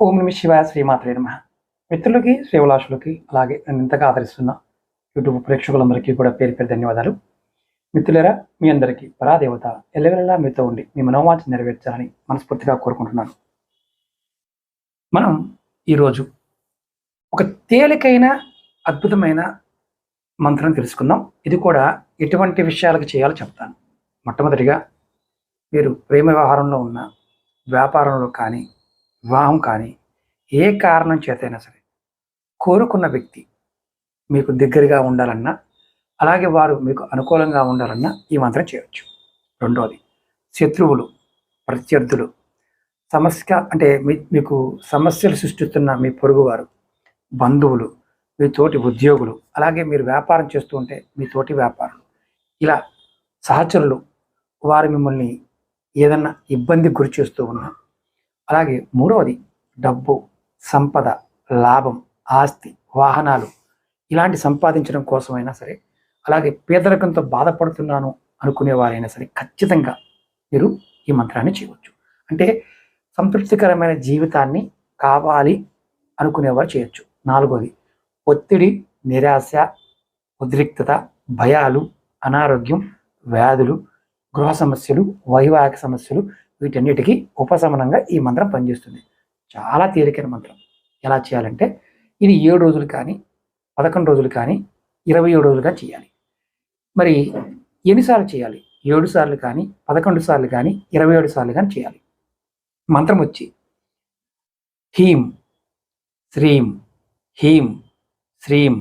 ఓం నమ శివాయ శ్రీమాత్రే నమః. మిత్రులకి, శ్రేయోభిలాషులకి, అలాగే నన్ను ఇంతగా ఆదరిస్తున్న యూట్యూబ్ ప్రేక్షకులందరికీ కూడా పేరు పేరు ధన్యవాదాలు. మిత్రులారా, మీ అందరికీ పరాదేవత ఎల్లవెల్లా మీతో ఉండి మీ మనోవాంఛ నెరవేర్చాలని మనస్ఫూర్తిగా కోరుకుంటున్నాను. మనం ఈరోజు ఒక తేలికైన అద్భుతమైన మంత్రం తెలుసుకుందాం. ఇది కూడా ఎటువంటి విషయాలకు చేయాలో చెప్తాను. మొట్టమొదటిగా మీరు ప్రేమ వ్యవహారంలో ఉన్న, వ్యాపారంలో కానీ, వివాహం కానీ, ఏ కారణం చేతైనా సరే కోరుకున్న వ్యక్తి మీకు దగ్గరగా ఉండాలన్నా, అలాగే వారు మీకు అనుకూలంగా ఉండాలన్నా ఈ మంత్రం చేయవచ్చు. రెండవది, శత్రువులు, ప్రత్యర్థులు, సమస్య అంటే మీకు సమస్యలు సృష్టిస్తున్న మీ పొరుగువారు, బంధువులు, మీ తోటి ఉద్యోగులు, అలాగే మీరు వ్యాపారం చేస్తూ ఉంటే మీ తోటి వ్యాపారులు, ఇలా సహచరులు, వారు మిమ్మల్ని ఏదన్నా ఇబ్బందికి గురి చేస్తూ ఉన్నా, అలాగే మూడవది డబ్బు, సంపద, లాభం, ఆస్తి, వాహనాలు ఇలాంటి సంపాదించడం కోసమైనా సరే, అలాగే పేదరికంతో బాధపడుతున్నాను అనుకునేవారైనా సరే ఖచ్చితంగా మీరు ఈ మంత్రాన్ని చేయవచ్చు. అంటే సంతృప్తికరమైన జీవితాన్ని కావాలి అనుకునేవారు చేయొచ్చు. నాలుగోది, ఒత్తిడి, నిరాశ, ఉద్రిక్తత, భయాలు, అనారోగ్యం, వ్యాధులు, గృహ సమస్యలు, వైవాహిక సమస్యలు వీటన్నిటికీ ఉపశమనంగా ఈ మంత్రం పనిచేస్తుంది. చాలా తేలికైన మంత్రం. ఎలా చేయాలంటే ఇది 7 రోజులు కానీ, 11 రోజులు కానీ, 27 రోజులు కానీ చేయాలి. మరి ఎన్నిసార్లు చేయాలి? 7 సార్లు కానీ, 11 సార్లు కానీ, 27 సార్లు కానీ చేయాలి. మంత్రం వచ్చి హీం శ్రీం హీం శ్రీం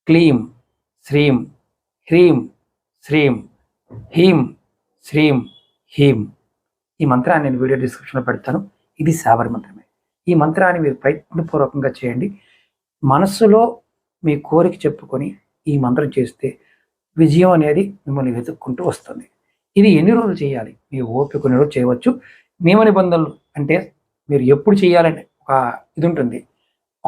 క్లీం శ్రీం హ్రీం శ్రీం హీం శ్రీం హీం. ఈ మంత్రాన్ని నేను వీడియో డిస్క్రిప్షన్లో పెడతాను. ఇది శాబరి మంత్రమే. ఈ మంత్రాన్ని మీరు ప్రయత్నపూర్వకంగా చేయండి. మనస్సులో మీ కోరిక చెప్పుకొని ఈ మంత్రం చేస్తే విజయం అనేది మిమ్మల్ని వెతుక్కుంటూ వస్తుంది. ఇది ఎన్ని రోజులు చేయాలి? మీ ఓపిక కొన్ని రోజులు చేయవచ్చు. నియమ నిబంధనలు అంటే మీరు ఎప్పుడు చేయాలని ఒక ఇది ఉంటుంది.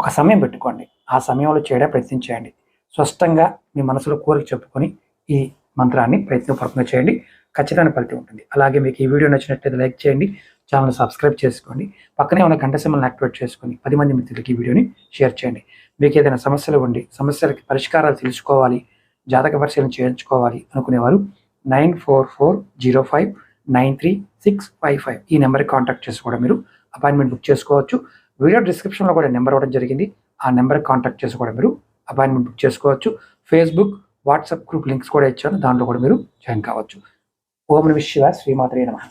ఒక సమయం పెట్టుకోండి. ఆ సమయంలో చేయడం ప్రయత్నించేయండి. స్పష్టంగా మీ మనసులో కోరిక చెప్పుకొని ఈ మంత్రాన్ని ప్రయత్నపూర్వకంగా చేయండి. ఖచ్చితమైన ఫలితం ఉంటుంది. అలాగే మీకు ఈ వీడియో నచ్చినట్లయితే లైక్ చేయండి, ఛానల్ సబ్స్క్రైబ్ చేసుకోండి, పక్కనే ఉన్న గంట సింబల్ని యాక్టివేట్ చేసుకొని 10 మంది మిత్రులకి ఈ వీడియోని షేర్ చేయండి. మీకు ఏదైనా సమస్యలు ఉండి సమస్యలకి పరిష్కారాలు తెలుసుకోవాలి, జాతక పరిశీలన చేయించుకోవాలి అనుకునేవారు 9440593655 ఈ నెంబర్కి కాంటాక్ట్ చేసి కూడా మీరు అపాయింట్మెంట్ బుక్ చేసుకోవచ్చు. వీడియో డిస్క్రిప్షన్లో కూడా నెంబర్ ఇవ్వడం జరిగింది. ఆ నెంబర్కి కాంటాక్ట్ చేసి కూడా మీరు అపాయింట్మెంట్ బుక్ చేసుకోవచ్చు. ఫేస్బుక్, వాట్సాప్ గ్రూప్ లింక్స్ కూడా ఇచ్చాను, దాంట్లో కూడా మీరు జాయిన్ కావచ్చు. ఓం నమః శివాయ శ్రీమాత్రే నమః.